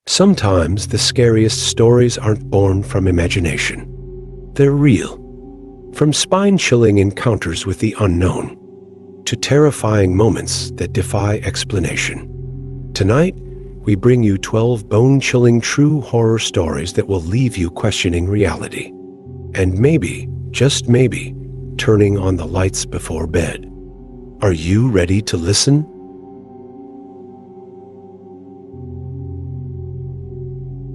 Sometimes the scariest stories aren't born from imagination. They're real. From spine-chilling encounters with the unknown to terrifying moments that defy explanation. Tonight, we bring you 12 bone-chilling true horror stories that will leave you questioning reality. And maybe, just maybe, turning on the lights before bed. Are you ready to listen?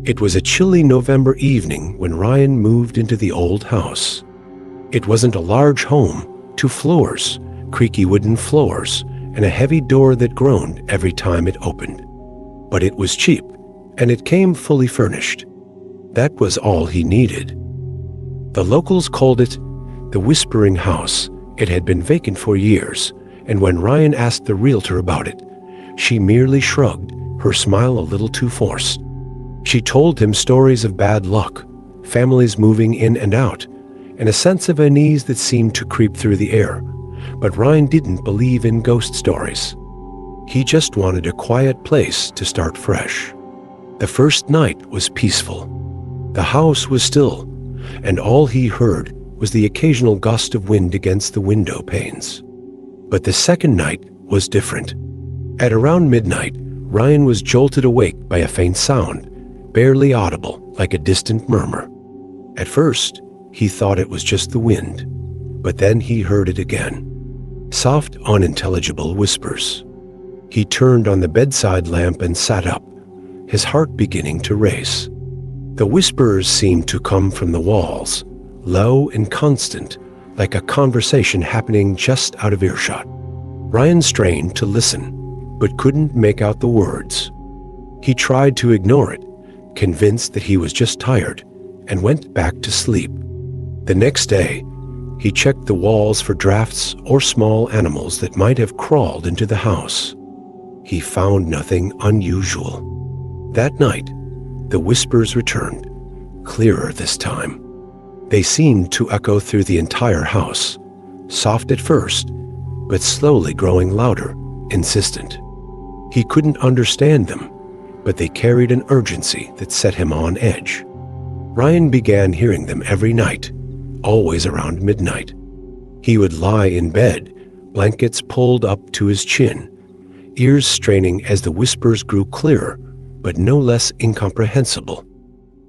It was a chilly November evening when Ryan moved into the old house. It wasn't a large home, 2 floors, creaky wooden floors, and a heavy door that groaned every time it opened. But it was cheap, and it came fully furnished. That was all he needed. The locals called it the Whispering House. It had been vacant for years, and when Ryan asked the realtor about it, she merely shrugged, her smile a little too forced. She told him stories of bad luck, families moving in and out, and a sense of unease that seemed to creep through the air. But Ryan didn't believe in ghost stories. He just wanted a quiet place to start fresh. The first night was peaceful. The house was still, and all he heard was the occasional gust of wind against the window panes. But the second night was different. At around midnight, Ryan was jolted awake by a faint sound, barely audible, like a distant murmur. At first, he thought it was just the wind, but then he heard it again. Soft, unintelligible whispers. He turned on the bedside lamp and sat up, his heart beginning to race. The whispers seemed to come from the walls, low and constant, like a conversation happening just out of earshot. Ryan strained to listen, but couldn't make out the words. He tried to ignore it, convinced that he was just tired, and went back to sleep. The next day, he checked the walls for drafts or small animals that might have crawled into the house. He found nothing unusual. That night, the whispers returned, clearer this time. They seemed to echo through the entire house, soft at first, but slowly growing louder, insistent. He couldn't understand them, but they carried an urgency that set him on edge. Ryan began hearing them every night, always around midnight. He would lie in bed, blankets pulled up to his chin, ears straining as the whispers grew clearer, but no less incomprehensible.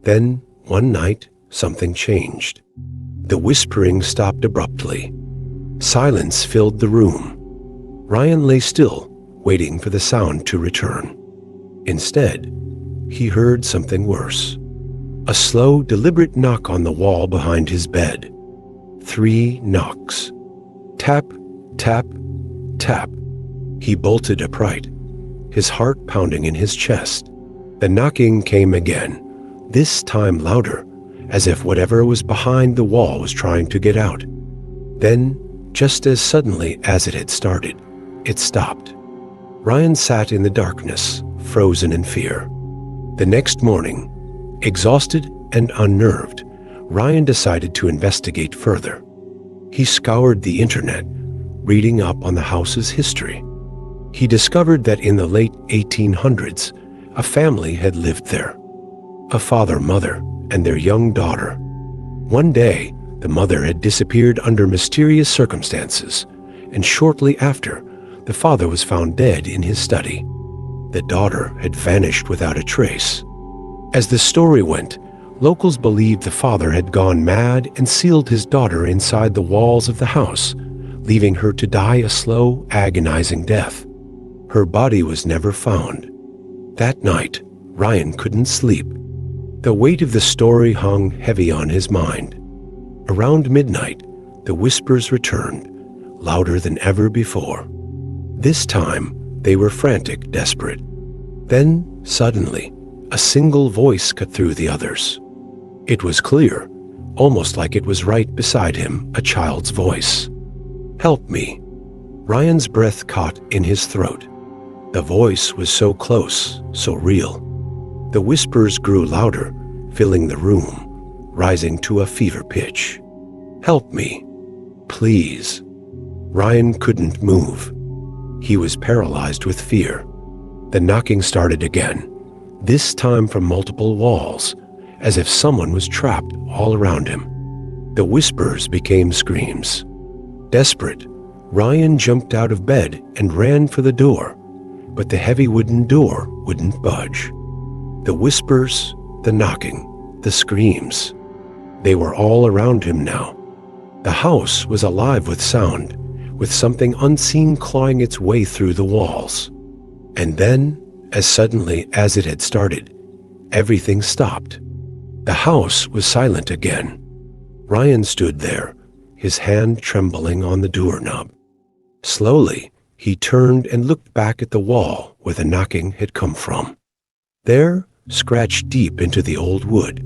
Then, one night, something changed. The whispering stopped abruptly. Silence filled the room. Ryan lay still, waiting for the sound to return. Instead, he heard something worse. A slow, deliberate knock on the wall behind his bed. 3 knocks. Tap, tap, tap. He bolted upright, his heart pounding in his chest. The knocking came again, this time louder, as if whatever was behind the wall was trying to get out. Then, just as suddenly as it had started, it stopped. Ryan sat in the darkness, frozen in fear. The next morning, exhausted and unnerved, Ryan decided to investigate further. He scoured the internet, reading up on the house's history. He discovered that in the late 1800s, a family had lived there. A father, mother, and their young daughter. One day, the mother had disappeared under mysterious circumstances, and shortly after, the father was found dead in his study. The daughter had vanished without a trace. As the story went, locals believed the father had gone mad and sealed his daughter inside the walls of the house, leaving her to die a slow, agonizing death. Her body was never found. That night, Ryan couldn't sleep. The weight of the story hung heavy on his mind. Around midnight, the whispers returned, louder than ever before. This time, they were frantic, desperate. Then, suddenly, a single voice cut through the others. It was clear, almost like it was right beside him, a child's voice. "Help me." Ryan's breath caught in his throat. The voice was so close, so real. The whispers grew louder, filling the room, rising to a fever pitch. "Help me, please." Ryan couldn't move. He was paralyzed with fear. The knocking started again, this time from multiple walls, as if someone was trapped all around him. The whispers became screams. Desperate, Ryan jumped out of bed and ran for the door, but the heavy wooden door wouldn't budge. The whispers, the knocking, the screams, they were all around him now. The house was alive with sound, with something unseen clawing its way through the walls. And then, as suddenly as it had started, everything stopped. The house was silent again. Ryan stood there, his hand trembling on the doorknob. Slowly, he turned and looked back at the wall where the knocking had come from. There, scratched deep into the old wood,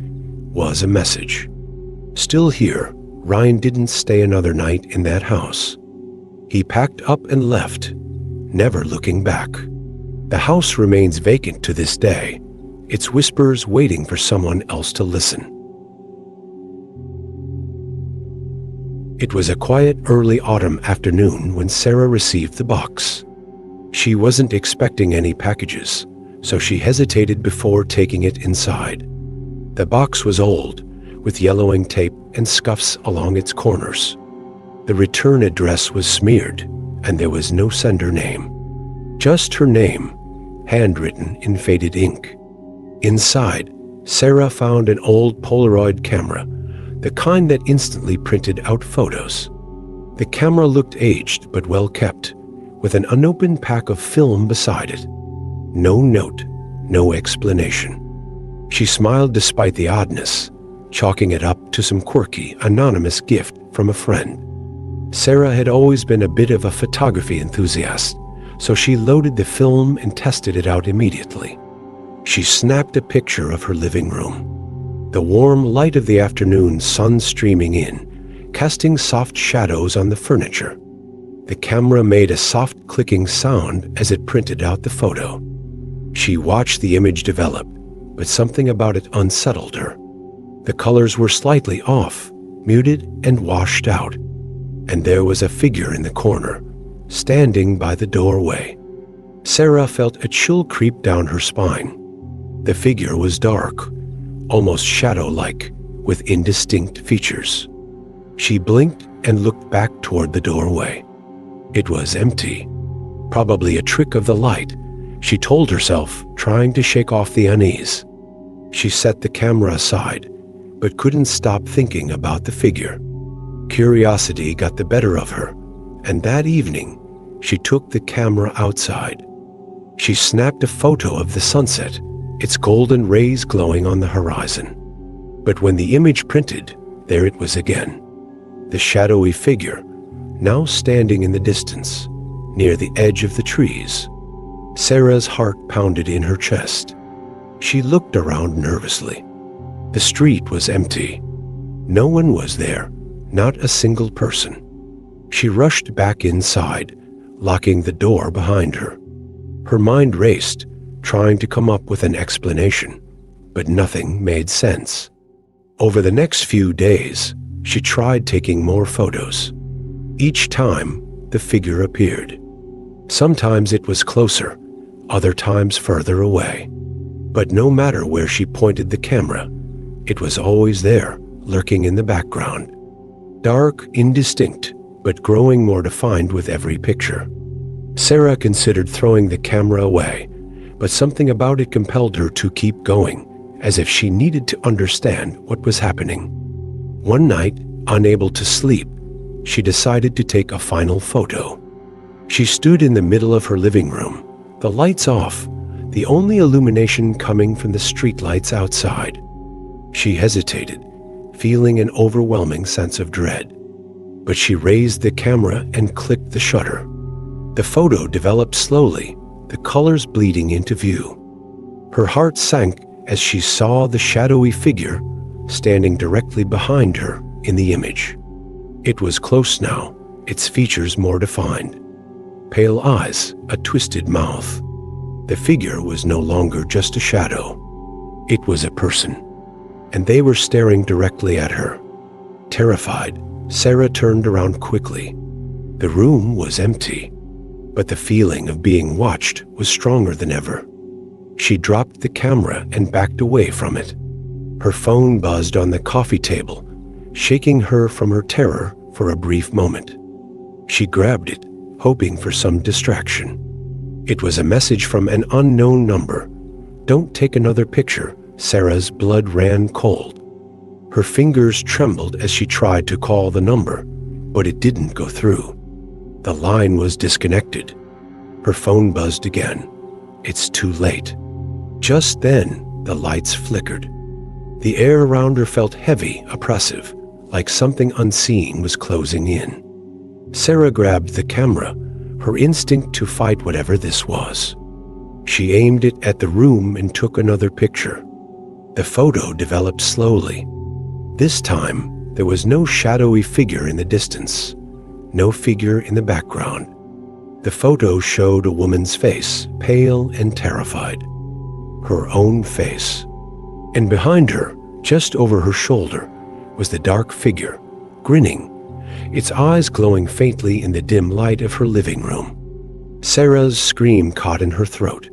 was a message. Still here, Ryan didn't stay another night in that house. He packed up and left, never looking back. The house remains vacant to this day, its whispers waiting for someone else to listen. It was a quiet early autumn afternoon when Sarah received the box. She wasn't expecting any packages, so she hesitated before taking it inside. The box was old, with yellowing tape and scuffs along its corners. The return address was smeared, and there was no sender name. Just her name, handwritten in faded ink. Inside, Sarah found an old Polaroid camera, the kind that instantly printed out photos. The camera looked aged but well kept, with an unopened pack of film beside it. No note, no explanation. She smiled despite the oddness, chalking it up to some quirky, anonymous gift from a friend. Sarah had always been a bit of a photography enthusiast, so she loaded the film and tested it out immediately. She snapped a picture of her living room. The warm light of the afternoon sun streaming in, casting soft shadows on the furniture. The camera made a soft clicking sound as it printed out the photo. She watched the image develop, but something about it unsettled her. The colors were slightly off, muted and washed out, and there was a figure in the corner, standing by the doorway. Sarah felt a chill creep down her spine. The figure was dark, almost shadow-like, with indistinct features. She blinked and looked back toward the doorway. It was empty. Probably a trick of the light, she told herself, trying to shake off the unease. She set the camera aside, but couldn't stop thinking about the figure. Curiosity got the better of her, and that evening, she took the camera outside. She snapped a photo of the sunset, its golden rays glowing on the horizon. But when the image printed, there it was again. The shadowy figure, now standing in the distance, near the edge of the trees. Sarah's heart pounded in her chest. She looked around nervously. The street was empty. No one was there, not a single person. She rushed back inside, locking the door behind her. Her mind raced, trying to come up with an explanation, but nothing made sense. Over the next few days, she tried taking more photos. Each time, the figure appeared. Sometimes it was closer, other times further away. But no matter where she pointed the camera, it was always there, lurking in the background. Dark, indistinct, but growing more defined with every picture. Sarah considered throwing the camera away, but something about it compelled her to keep going, as if she needed to understand what was happening. One night, unable to sleep, she decided to take a final photo. She stood in the middle of her living room, the lights off, the only illumination coming from the streetlights outside. She hesitated, feeling an overwhelming sense of dread. But she raised the camera and clicked the shutter. The photo developed slowly, the colors bleeding into view. Her heart sank as she saw the shadowy figure standing directly behind her in the image. It was close now, its features more defined. Pale eyes, a twisted mouth. The figure was no longer just a shadow. It was a person, and they were staring directly at her. Terrified, Sarah turned around quickly. The room was empty, but the feeling of being watched was stronger than ever. She dropped the camera and backed away from it. Her phone buzzed on the coffee table, shaking her from her terror for a brief moment. She grabbed it, hoping for some distraction. It was a message from an unknown number. "Don't take another picture." Sarah's blood ran cold. Her fingers trembled as she tried to call the number, but it didn't go through. The line was disconnected. Her phone buzzed again. It's too late. Just then, the lights flickered. The air around her felt heavy, oppressive, like something unseen was closing in. Sarah grabbed the camera, her instinct to fight whatever this was. She aimed it at the room and took another picture. The photo developed slowly. This time, there was no shadowy figure in the distance, no figure in the background. The photo showed a woman's face, pale and terrified. Her own face. And behind her, just over her shoulder, was the dark figure, grinning, its eyes glowing faintly in the dim light of her living room. Sarah's scream caught in her throat.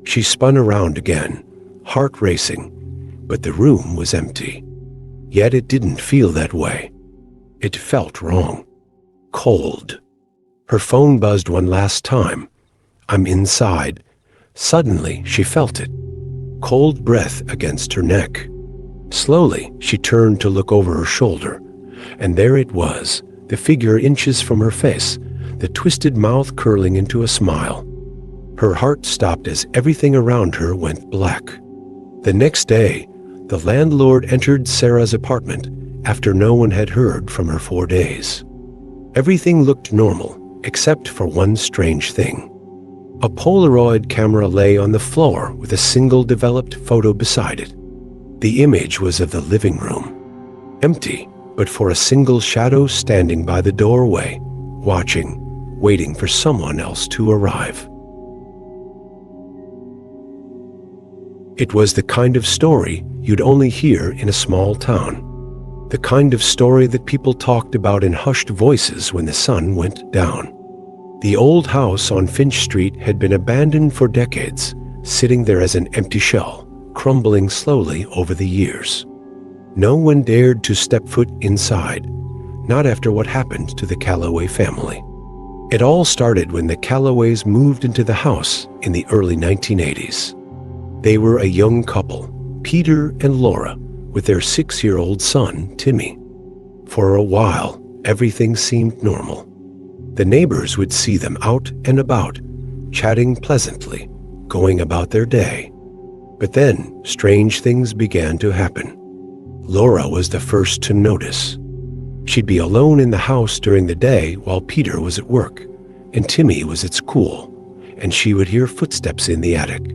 She spun around again, heart racing, but the room was empty. Yet it didn't feel that way. It felt wrong. Cold. Her phone buzzed one last time. "I'm inside." Suddenly, she felt it. Cold breath against her neck. Slowly, she turned to look over her shoulder, and there it was, the figure inches from her face, the twisted mouth curling into a smile. Her heart stopped as everything around her went black. The next day, the landlord entered Sarah's apartment after no one had heard from her 4 days. Everything looked normal, except for one strange thing. A Polaroid camera lay on the floor with a single developed photo beside it. The image was of the living room, empty, but for a single shadow standing by the doorway, watching, waiting for someone else to arrive. It was the kind of story you'd only hear in a small town. The kind of story that people talked about in hushed voices when the sun went down. The old house on Finch Street had been abandoned for decades, sitting there as an empty shell, crumbling slowly over the years. No one dared to step foot inside, not after what happened to the Calloway family. It all started when the Calloways moved into the house in the early 1980s. They were a young couple, Peter and Laura, with their 6-year-old son, Timmy. For a while, everything seemed normal. The neighbors would see them out and about, chatting pleasantly, going about their day. But then, strange things began to happen. Laura was the first to notice. She'd be alone in the house during the day while Peter was at work, and Timmy was at school, and she would hear footsteps in the attic.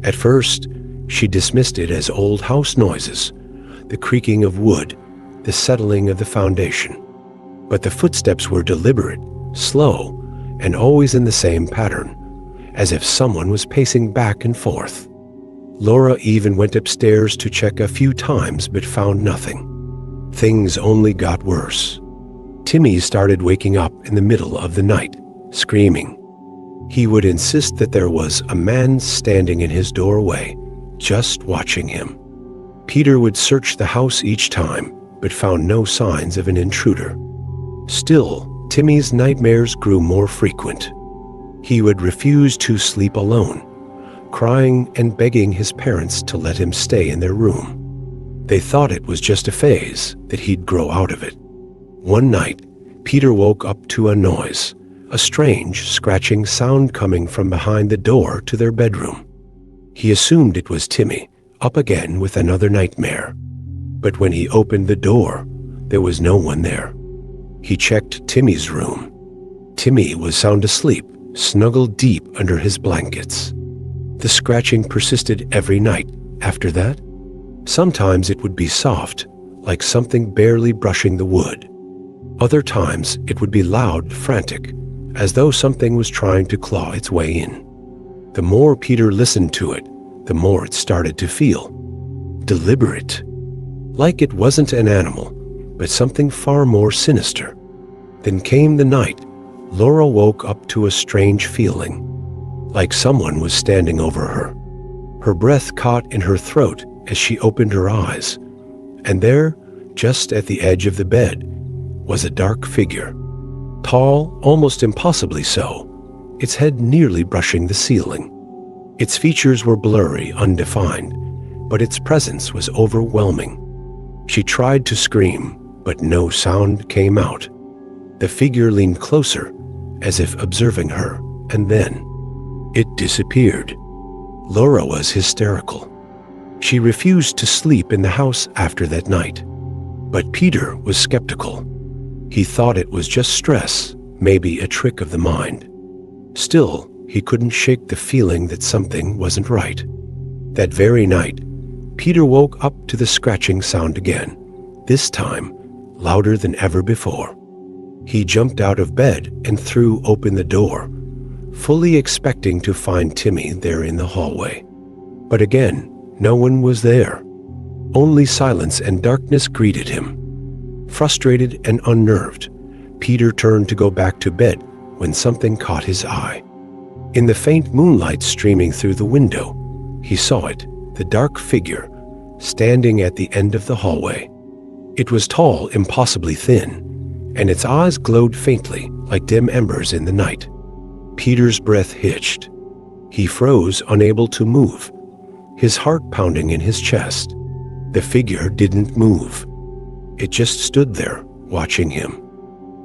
At first, she dismissed it as old house noises, the creaking of wood, the settling of the foundation. But the footsteps were deliberate, slow, and always in the same pattern, as if someone was pacing back and forth. Laura even went upstairs to check a few times but found nothing. Things only got worse. Timmy started waking up in the middle of the night, screaming. He would insist that there was a man standing in his doorway, just watching him. Peter would search the house each time, but found no signs of an intruder. Still, Timmy's nightmares grew more frequent. He would refuse to sleep alone, crying and begging his parents to let him stay in their room. They thought it was just a phase, that he'd grow out of it. One night, Peter woke up to a noise, a strange, scratching sound coming from behind the door to their bedroom. He assumed it was Timmy, up again with another nightmare. But when he opened the door, there was no one there. He checked Timmy's room. Timmy was sound asleep, snuggled deep under his blankets. The scratching persisted every night after that. Sometimes it would be soft, like something barely brushing the wood. Other times it would be loud, frantic, as though something was trying to claw its way in. The more Peter listened to it, the more it started to feel deliberate, like it wasn't an animal, but something far more sinister. Then came the night. Laura woke up to a strange feeling, like someone was standing over her. Her breath caught in her throat as she opened her eyes, and there, just at the edge of the bed, was a dark figure. Tall, almost impossibly so, its head nearly brushing the ceiling. Its features were blurry, undefined, but its presence was overwhelming. She tried to scream, but no sound came out. The figure leaned closer, as if observing her, and then it disappeared. Laura was hysterical. She refused to sleep in the house after that night. But Peter was skeptical. He thought it was just stress, maybe a trick of the mind. Still, he couldn't shake the feeling that something wasn't right. That very night, Peter woke up to the scratching sound again, this time louder than ever before. He jumped out of bed and threw open the door, fully expecting to find Timmy there in the hallway. But again, no one was there. Only silence and darkness greeted him. Frustrated and unnerved, Peter turned to go back to bed when something caught his eye. In the faint moonlight streaming through the window, he saw it, the dark figure, standing at the end of the hallway. It was tall, impossibly thin, and its eyes glowed faintly like dim embers in the night. Peter's breath hitched. He froze, unable to move, his heart pounding in his chest. The figure didn't move. It just stood there, watching him.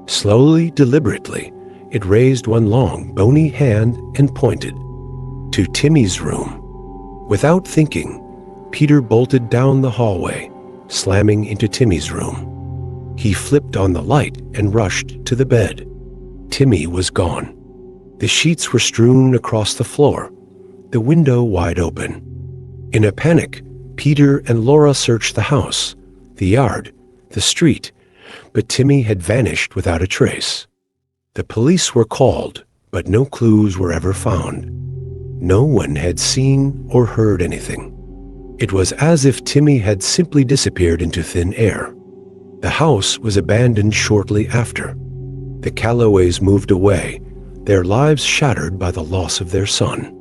Slowly, deliberately, it raised one long, bony hand and pointed to Timmy's room. Without thinking, Peter bolted down the hallway, slamming into Timmy's room. He flipped on the light and rushed to the bed. Timmy was gone. The sheets were strewn across the floor, the window wide open. In a panic, Peter and Laura searched the house, the yard, the street, but Timmy had vanished without a trace. The police were called, but no clues were ever found. No one had seen or heard anything. It was as if Timmy had simply disappeared into thin air. The house was abandoned shortly after. The Callaways moved away, their lives shattered by the loss of their son.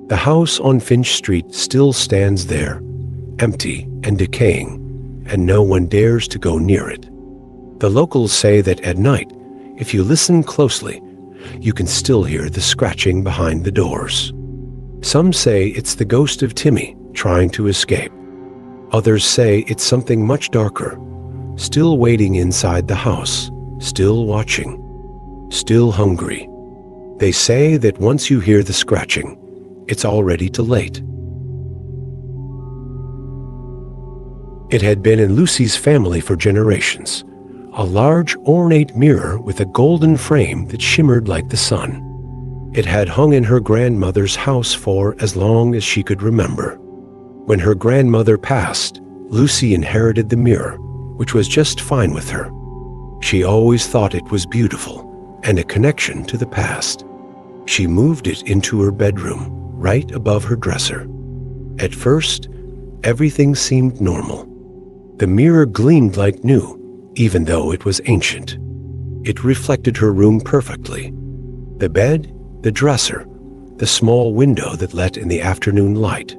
The house on Finch Street still stands there, empty and decaying, and no one dares to go near it. The locals say that at night, if you listen closely, you can still hear the scratching behind the doors. Some say it's the ghost of Timmy trying to escape. Others say it's something much darker, still waiting inside the house, still watching, still hungry. They say that once you hear the scratching, it's already too late. It had been in Lucy's family for generations, a large ornate mirror with a golden frame that shimmered like the sun. It had hung in her grandmother's house for as long as she could remember. When her grandmother passed, Lucy inherited the mirror, which was just fine with her. She always thought it was beautiful and a connection to the past. She moved it into her bedroom, right above her dresser. At first, everything seemed normal. The mirror gleamed like new, even though it was ancient. It reflected her room perfectly. The bed, the dresser, the small window that let in the afternoon light.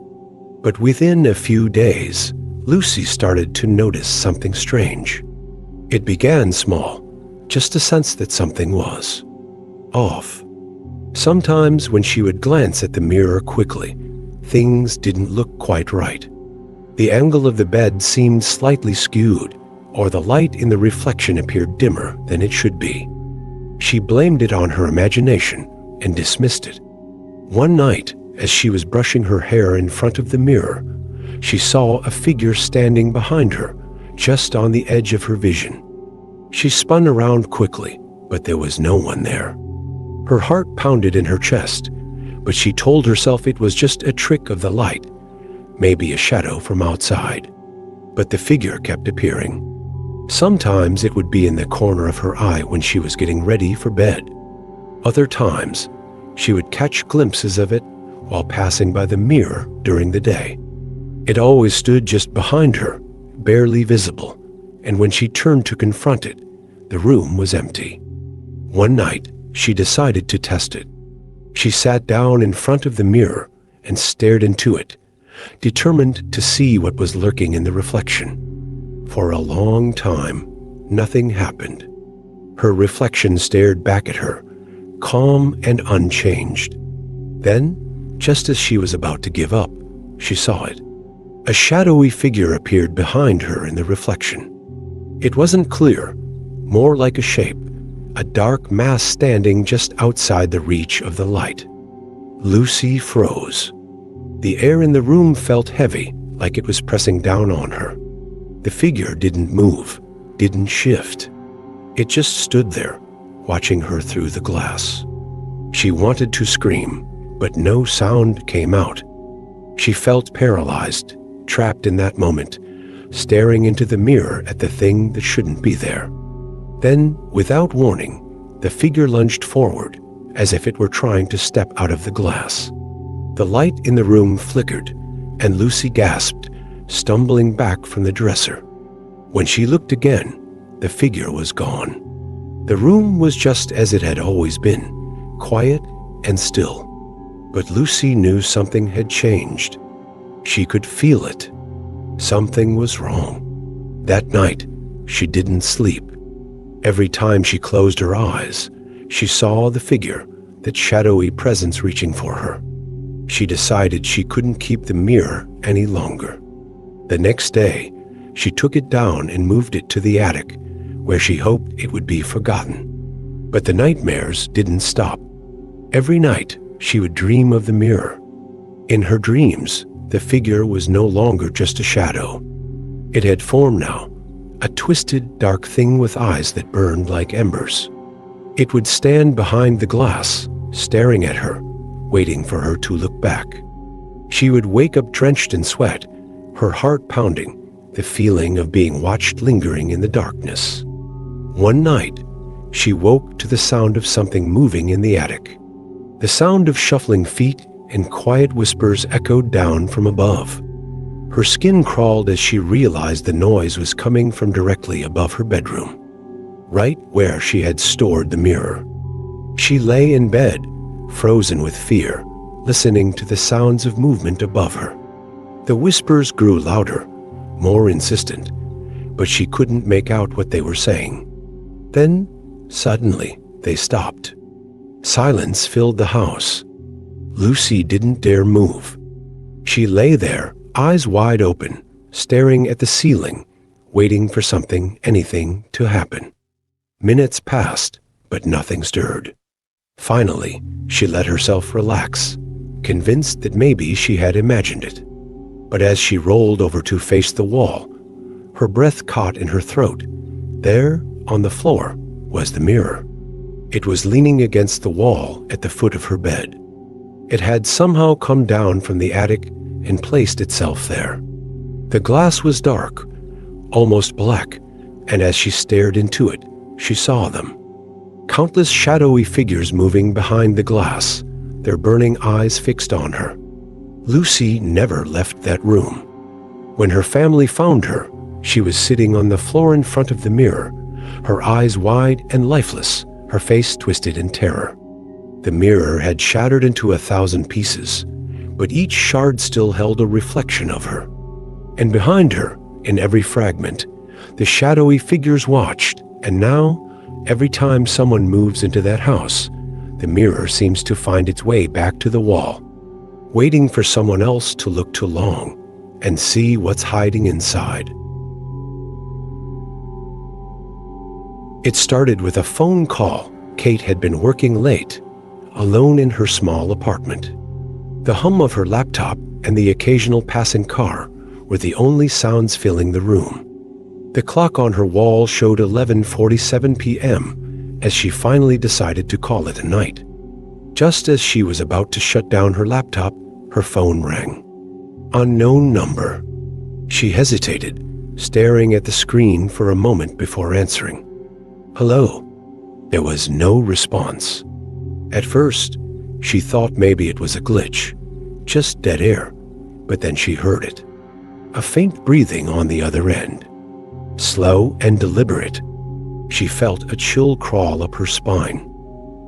But within a few days, Lucy started to notice something strange. It began small, just a sense that something was off. Sometimes when she would glance at the mirror quickly, things didn't look quite right. The angle of the bed seemed slightly skewed, or the light in the reflection appeared dimmer than it should be. She blamed it on her imagination and dismissed it. One night, as she was brushing her hair in front of the mirror, she saw a figure standing behind her, just on the edge of her vision. She spun around quickly, but there was no one there. Her heart pounded in her chest, but she told herself it was just a trick of the light, maybe a shadow from outside. But the figure kept appearing. Sometimes it would be in the corner of her eye when she was getting ready for bed. Other times, she would catch glimpses of it while passing by the mirror during the day. It always stood just behind her, barely visible, and when she turned to confront it, the room was empty. One night, she decided to test it. She sat down in front of the mirror and stared into it, determined to see what was lurking in the reflection. For a long time, nothing happened. Her reflection stared back at her, calm and unchanged. Then, just as she was about to give up, she saw it. A shadowy figure appeared behind her in the reflection. It wasn't clear, more like a shape, a dark mass standing just outside the reach of the light. Lucy froze. The air in the room felt heavy, like it was pressing down on her. The figure didn't move, didn't shift. It just stood there, watching her through the glass. She wanted to scream, but no sound came out. She felt paralyzed, trapped in that moment, staring into the mirror at the thing that shouldn't be there. Then, without warning, the figure lunged forward, as if it were trying to step out of the glass. The light in the room flickered, and Lucy gasped, stumbling back from the dresser. When she looked again, the figure was gone. The room was just as it had always been, quiet and still. But Lucy knew something had changed. She could feel it. Something was wrong. That night, she didn't sleep. Every time she closed her eyes, she saw the figure, that shadowy presence reaching for her. She decided she couldn't keep the mirror any longer. The next day, she took it down and moved it to the attic, where she hoped it would be forgotten. But the nightmares didn't stop. Every night, she would dream of the mirror. In her dreams, the figure was no longer just a shadow. It had formed now, a twisted, dark thing with eyes that burned like embers. It would stand behind the glass, staring at her, waiting for her to look back. She would wake up drenched in sweat, her heart pounding, the feeling of being watched lingering in the darkness. One night, she woke to the sound of something moving in the attic. The sound of shuffling feet and quiet whispers echoed down from above. Her skin crawled as she realized the noise was coming from directly above her bedroom, right where she had stored the mirror. She lay in bed, frozen with fear, listening to the sounds of movement above her. The whispers grew louder, more insistent, but she couldn't make out what they were saying. Then, suddenly, they stopped. Silence filled the house. Lucy didn't dare move. She lay there, eyes wide open, staring at the ceiling, waiting for something, anything, to happen. Minutes passed, but nothing stirred. Finally, she let herself relax, convinced that maybe she had imagined it. But as she rolled over to face the wall, her breath caught in her throat. There, on the floor, was the mirror. It was leaning against the wall at the foot of her bed. It had somehow come down from the attic and placed itself there. The glass was dark, almost black, and as she stared into it, she saw them. Countless shadowy figures moving behind the glass, their burning eyes fixed on her. Lucy never left that room. When her family found her, she was sitting on the floor in front of the mirror, her eyes wide and lifeless, her face twisted in terror. The mirror had shattered into 1,000 pieces, but each shard still held a reflection of her. And behind her, in every fragment, the shadowy figures watched, and now, every time someone moves into that house, the mirror seems to find its way back to the wall, waiting for someone else to look too long and see what's hiding inside. It started with a phone call. Kate had been working late, alone in her small apartment. The hum of her laptop and the occasional passing car were the only sounds filling the room. The clock on her wall showed 11:47 p.m. as she finally decided to call it a night. Just as she was about to shut down her laptop, her phone rang. Unknown number. She hesitated, staring at the screen for a moment before answering. Hello. There was no response. At first, she thought maybe it was a glitch, just dead air, but then she heard it. A faint breathing on the other end. Slow and deliberate. She felt a chill crawl up her spine.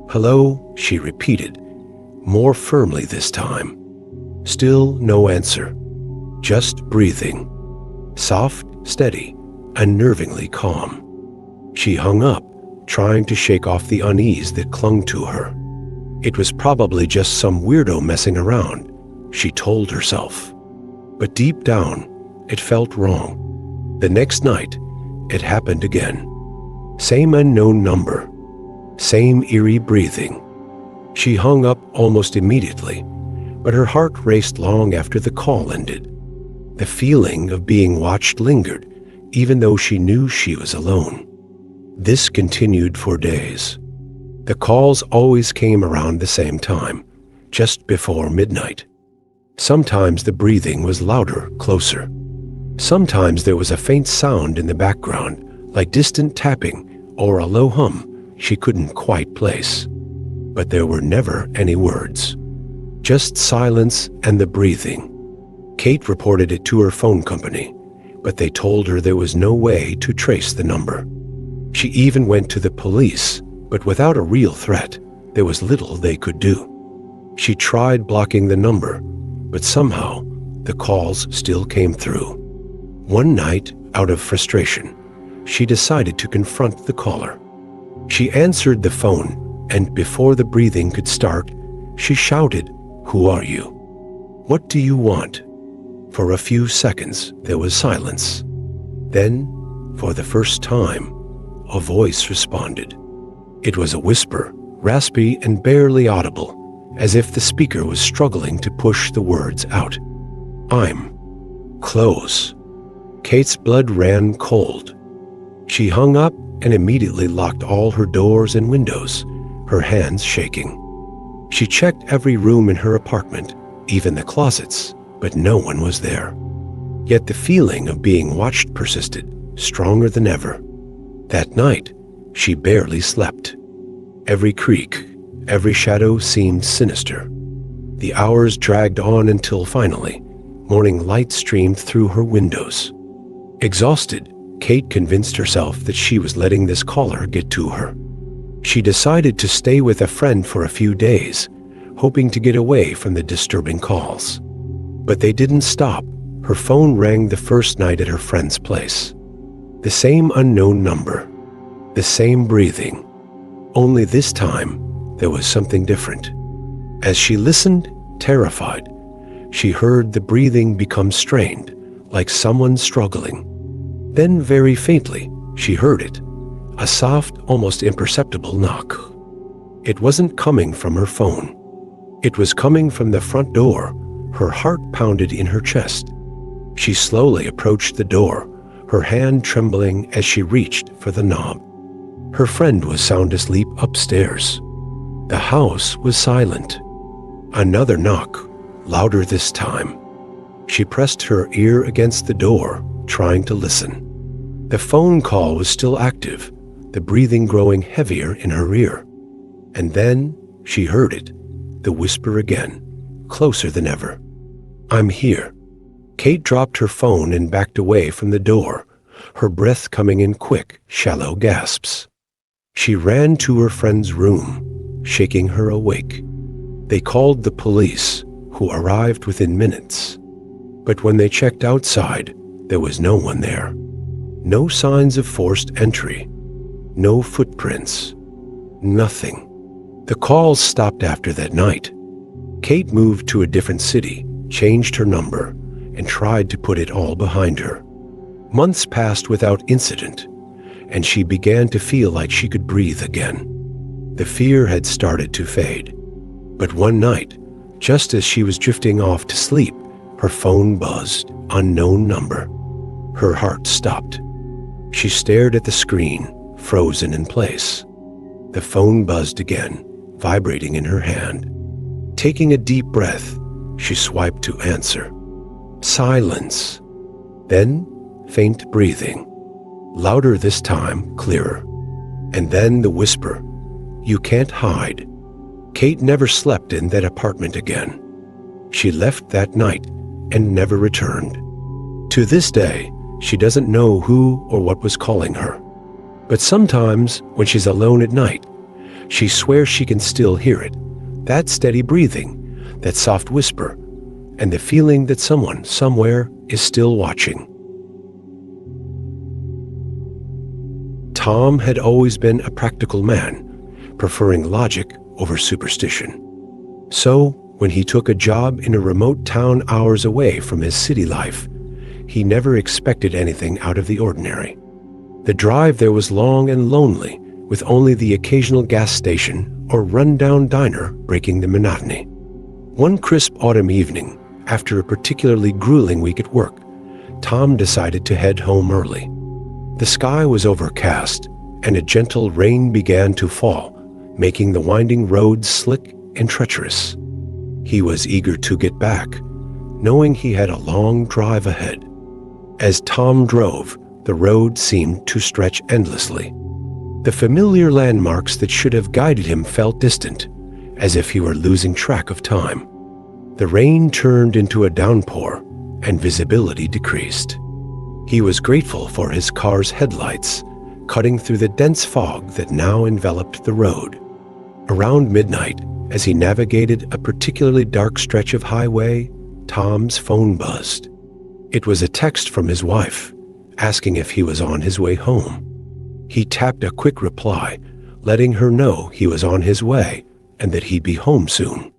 Hello, she repeated, more firmly this time. Still no answer. just breathing. Soft, steady, unnervingly calm. She hung up, trying to shake off the unease that clung to her. It was probably just some weirdo messing around, she told herself. But deep down, it felt wrong. The next night, it happened again. Same unknown number. Same eerie breathing. She hung up almost immediately, but her heart raced long after the call ended. The feeling of being watched lingered, even though she knew she was alone. This continued for days. The calls always came around the same time, just before midnight. Sometimes the breathing was louder, closer. Sometimes there was a faint sound in the background, like distant tapping or a low hum she couldn't quite place. But there were never any words. Just silence and the breathing. Kate reported it to her phone company, but they told her there was no way to trace the number. She even went to the police, but without a real threat, there was little they could do. She tried blocking the number, but somehow the calls still came through. One night, out of frustration, she decided to confront the caller. She answered the phone, and before the breathing could start, she shouted, "Who are you? What do you want?" For a few seconds, there was silence. Then, for the first time, a voice responded. It was a whisper, raspy and barely audible, as if the speaker was struggling to push the words out. "I'm close." Kate's blood ran cold. She hung up and immediately locked all her doors and windows, her hands shaking. She checked every room in her apartment, even the closets, but no one was there. Yet the feeling of being watched persisted, stronger than ever. That night, she barely slept. Every creak, every shadow seemed sinister. The hours dragged on until finally, morning light streamed through her windows. Exhausted, Kate convinced herself that she was letting this caller get to her. She decided to stay with a friend for a few days, hoping to get away from the disturbing calls. But they didn't stop. Her phone rang the first night at her friend's place. The same unknown number, the same breathing. Only this time, there was something different. As she listened, terrified, she heard the breathing become strained, like someone struggling. Then very faintly, she heard it, a soft, almost imperceptible knock. It wasn't coming from her phone. It was coming from the front door. Her heart pounded in her chest. She slowly approached the door, her hand trembling as she reached for the knob. Her friend was sound asleep upstairs. The house was silent. Another knock, louder this time. She pressed her ear against the door, trying to listen. The phone call was still active, the breathing growing heavier in her ear. And then she heard it, the whisper again, closer than ever. "I'm here." Kate dropped her phone and backed away from the door, her breath coming in quick, shallow gasps. She ran to her friend's room, shaking her awake. They called the police, who arrived within minutes. But when they checked outside, there was no one there. No signs of forced entry. No footprints. Nothing. The calls stopped after that night. Kate moved to a different city, changed her number, and tried to put it all behind her. Months passed without incident, and she began to feel like she could breathe again. The fear had started to fade. But one night, just as she was drifting off to sleep, her phone buzzed, unknown number. Her heart stopped. She stared at the screen, frozen in place. The phone buzzed again, vibrating in her hand. Taking a deep breath, she swiped to answer. Silence. Then, faint breathing. Louder this time, clearer. And then the whisper, "You can't hide." Kate never slept in that apartment again. She left that night and never returned. To this day, she doesn't know who or what was calling her. But sometimes, when she's alone at night, she swears she can still hear it. That steady breathing, that soft whisper, and the feeling that someone, somewhere, is still watching. Tom had always been a practical man, preferring logic over superstition. So, when he took a job in a remote town hours away from his city life, he never expected anything out of the ordinary. The drive there was long and lonely, with only the occasional gas station or run-down diner breaking the monotony. One crisp autumn evening, after a particularly grueling week at work, Tom decided to head home early. The sky was overcast, and a gentle rain began to fall, making the winding roads slick and treacherous. He was eager to get back, knowing he had a long drive ahead. As Tom drove, the road seemed to stretch endlessly. The familiar landmarks that should have guided him felt distant, as if he were losing track of time. The rain turned into a downpour, and visibility decreased. He was grateful for his car's headlights, cutting through the dense fog that now enveloped the road. Around midnight, as he navigated a particularly dark stretch of highway, Tom's phone buzzed. It was a text from his wife, asking if he was on his way home. He tapped a quick reply, letting her know he was on his way and that he'd be home soon.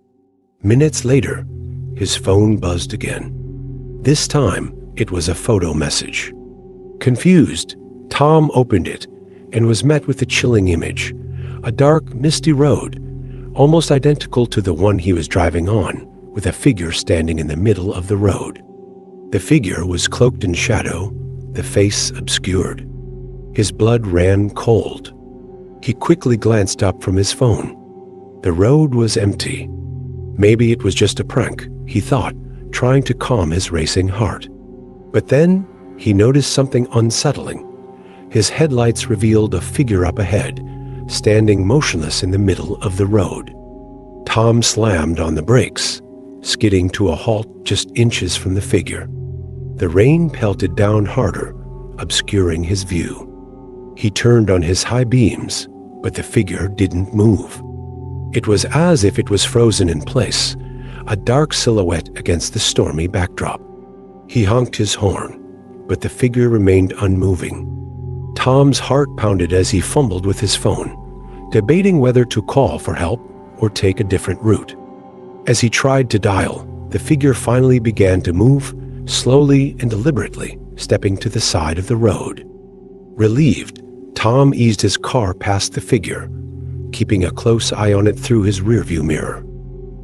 Minutes later, his phone buzzed again. This time, it was a photo message. Confused, Tom opened it and was met with a chilling image, a dark, misty road, almost identical to the one he was driving on, with a figure standing in the middle of the road. The figure was cloaked in shadow, the face obscured. His blood ran cold. He quickly glanced up from his phone. The road was empty. Maybe it was just a prank, he thought, trying to calm his racing heart. But then he noticed something unsettling. His headlights revealed a figure up ahead, standing motionless in the middle of the road. Tom slammed on the brakes, skidding to a halt just inches from the figure. The rain pelted down harder, obscuring his view. He turned on his high beams, but the figure didn't move. It was as if it was frozen in place, a dark silhouette against the stormy backdrop. He honked his horn, but the figure remained unmoving. Tom's heart pounded as he fumbled with his phone, debating whether to call for help or take a different route. As he tried to dial, the figure finally began to move, slowly and deliberately, stepping to the side of the road. Relieved, Tom eased his car past the figure, keeping a close eye on it through his rearview mirror.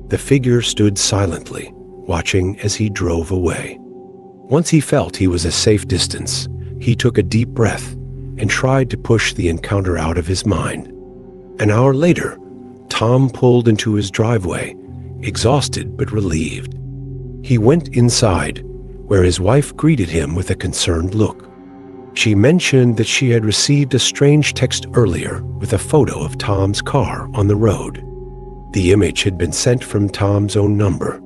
The figure stood silently, watching as he drove away. Once he felt he was a safe distance, he took a deep breath and tried to push the encounter out of his mind. An hour later, Tom pulled into his driveway, exhausted but relieved. He went inside, where his wife greeted him with a concerned look. She mentioned that she had received a strange text earlier with a photo of Tom's car on the road. The image had been sent from Tom's own number.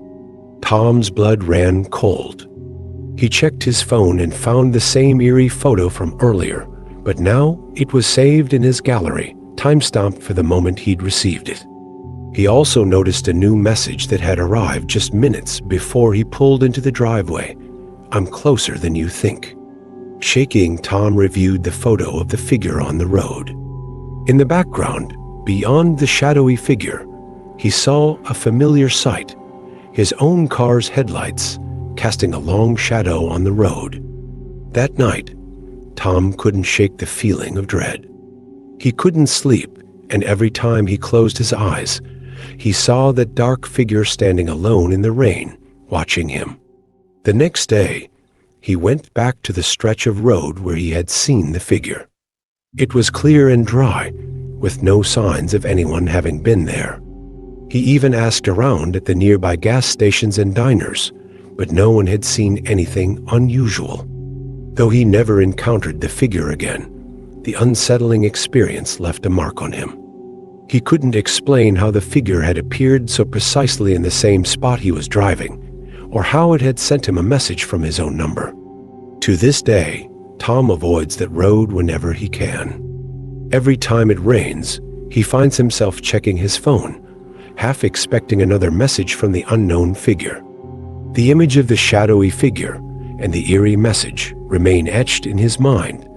Tom's blood ran cold. He checked his phone and found the same eerie photo from earlier, but now it was saved in his gallery, time-stamped for the moment he'd received it. He also noticed a new message that had arrived just minutes before he pulled into the driveway. "I'm closer than you think." Shaking, Tom reviewed the photo of the figure on the road. In the background, beyond the shadowy figure, he saw a familiar sight, his own car's headlights casting a long shadow on the road. That night, Tom couldn't shake the feeling of dread. He couldn't sleep, and every time he closed his eyes, he saw that dark figure standing alone in the rain, watching him. The next day, he went back to the stretch of road where he had seen the figure. It was clear and dry, with no signs of anyone having been there. He even asked around at the nearby gas stations and diners, but no one had seen anything unusual. Though he never encountered the figure again, the unsettling experience left a mark on him. He couldn't explain how the figure had appeared so precisely in the same spot he was driving, or how it had sent him a message from his own number. To this day, Tom avoids that road whenever he can. Every time it rains, he finds himself checking his phone, half expecting another message from the unknown figure. The image of the shadowy figure, and the eerie message remain etched in his mind,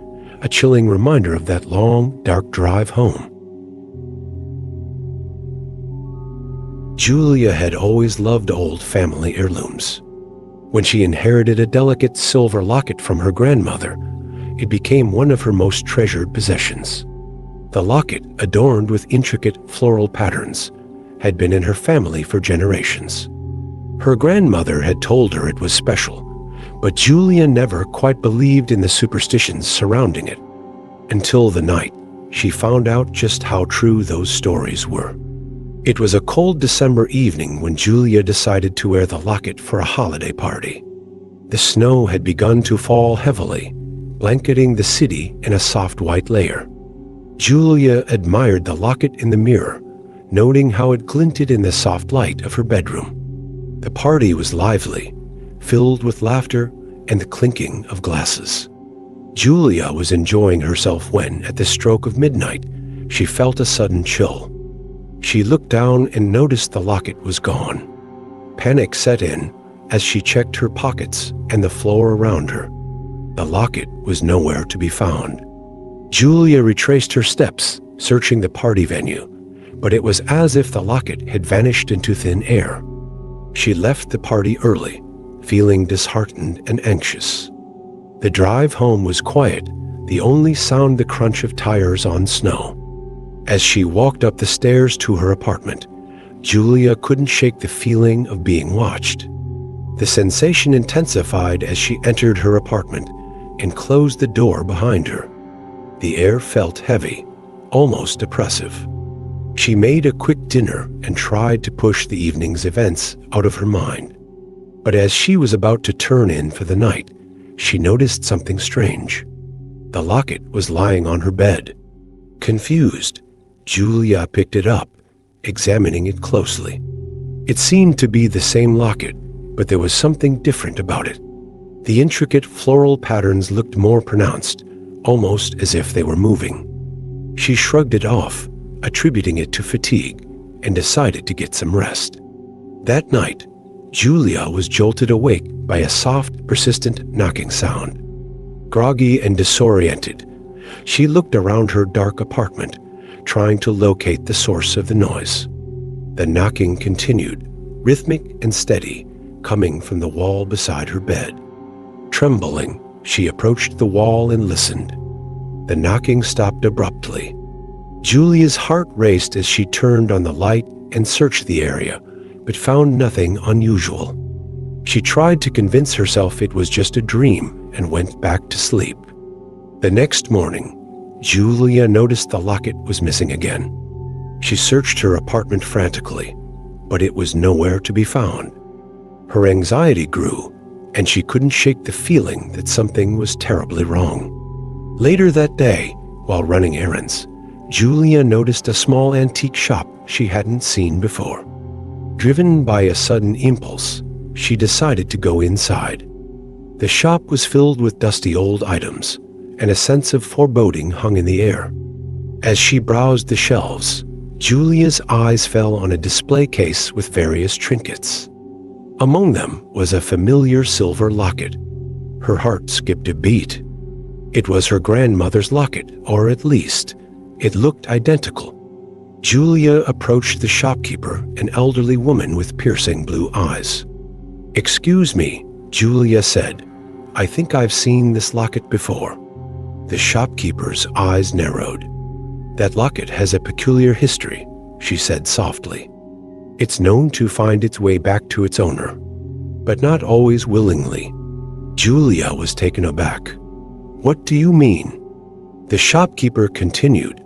a chilling reminder of that long, dark drive home. Julia had always loved old family heirlooms. When she inherited a delicate silver locket from her grandmother, it became one of her most treasured possessions. The locket, adorned with intricate floral patterns, had been in her family for generations. Her grandmother had told her it was special, but Julia never quite believed in the superstitions surrounding it, until the night she found out just how true those stories were. It was a cold December evening when Julia decided to wear the locket for a holiday party. The snow had begun to fall heavily, blanketing the city in a soft white layer. Julia admired the locket in the mirror, noting how it glinted in the soft light of her bedroom. The party was lively, filled with laughter and the clinking of glasses. Julia was enjoying herself when, at the stroke of midnight, she felt a sudden chill. She looked down and noticed the locket was gone. Panic set in as she checked her pockets and the floor around her. The locket was nowhere to be found. Julia retraced her steps, searching the party venue, but it was as if the locket had vanished into thin air. She left the party early, feeling disheartened and anxious. The drive home was quiet, the only sound the crunch of tires on snow. As she walked up the stairs to her apartment, Julia couldn't shake the feeling of being watched. The sensation intensified as she entered her apartment and closed the door behind her. The air felt heavy, almost oppressive. She made a quick dinner and tried to push the evening's events out of her mind. But as she was about to turn in for the night, she noticed something strange. The locket was lying on her bed. Confused, Julia picked it up, examining it closely. It seemed to be the same locket, but there was something different about it. The intricate floral patterns looked more pronounced, almost as if they were moving. She shrugged it off, attributing it to fatigue, and decided to get some rest. That night, Julia was jolted awake by a soft, persistent knocking sound. Groggy and disoriented, she looked around her dark apartment, trying to locate the source of the noise. The knocking continued, rhythmic and steady, coming from the wall beside her bed. Trembling, she approached the wall and listened. The knocking stopped abruptly. Julia's heart raced as she turned on the light and searched the area, but found nothing unusual. She tried to convince herself it was just a dream and went back to sleep. The next morning, Julia noticed the locket was missing again. She searched her apartment frantically, but it was nowhere to be found. Her anxiety grew, and she couldn't shake the feeling that something was terribly wrong. Later that day, while running errands, Julia noticed a small antique shop she hadn't seen before. Driven by a sudden impulse, she decided to go inside. The shop was filled with dusty old items, and a sense of foreboding hung in the air. As she browsed the shelves, Julia's eyes fell on a display case with various trinkets. Among them was a familiar silver locket. Her heart skipped a beat. It was her grandmother's locket, or at least, it looked identical. Julia approached the shopkeeper, an elderly woman with piercing blue eyes. "Excuse me," Julia said. "I think I've seen this locket before." The shopkeeper's eyes narrowed. "That locket has a peculiar history," she said softly. "It's known to find its way back to its owner, but not always willingly." Julia was taken aback. "What do you mean?" The shopkeeper continued.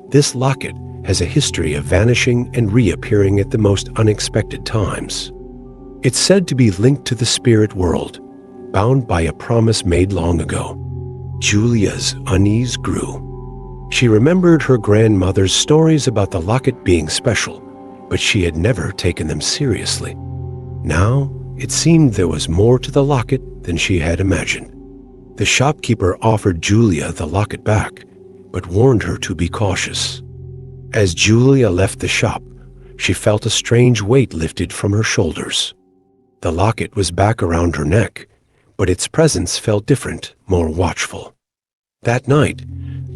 "This locket has a history of vanishing and reappearing at the most unexpected times. It's said to be linked to the spirit world, bound by a promise made long ago." Julia's unease grew. She remembered her grandmother's stories about the locket being special, but she had never taken them seriously. Now, it seemed there was more to the locket than she had imagined. The shopkeeper offered Julia the locket back, but warned her to be cautious. As Julia left the shop, she felt a strange weight lifted from her shoulders. The locket was back around her neck, but its presence felt different, more watchful. That night,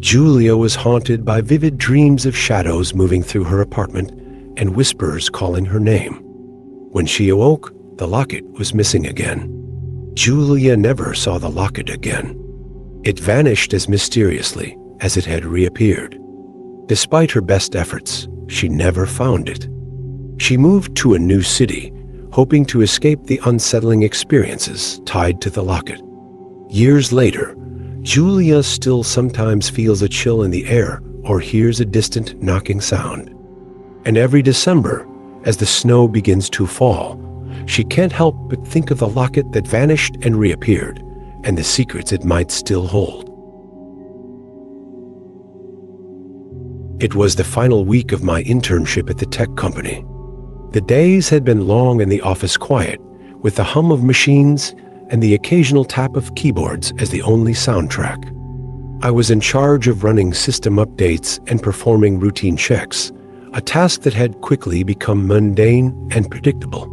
Julia was haunted by vivid dreams of shadows moving through her apartment and whispers calling her name. When she awoke, the locket was missing again. Julia never saw the locket again. It vanished as mysteriously as it had reappeared. Despite her best efforts, she never found it. She moved to a new city, hoping to escape the unsettling experiences tied to the locket. Years later, Julia still sometimes feels a chill in the air or hears a distant knocking sound. And every December, as the snow begins to fall, she can't help but think of the locket that vanished and reappeared, and the secrets it might still hold. It was the final week of my internship at the tech company. The days had been long and the office quiet, with the hum of machines and the occasional tap of keyboards as the only soundtrack. I was in charge of running system updates and performing routine checks, a task that had quickly become mundane and predictable.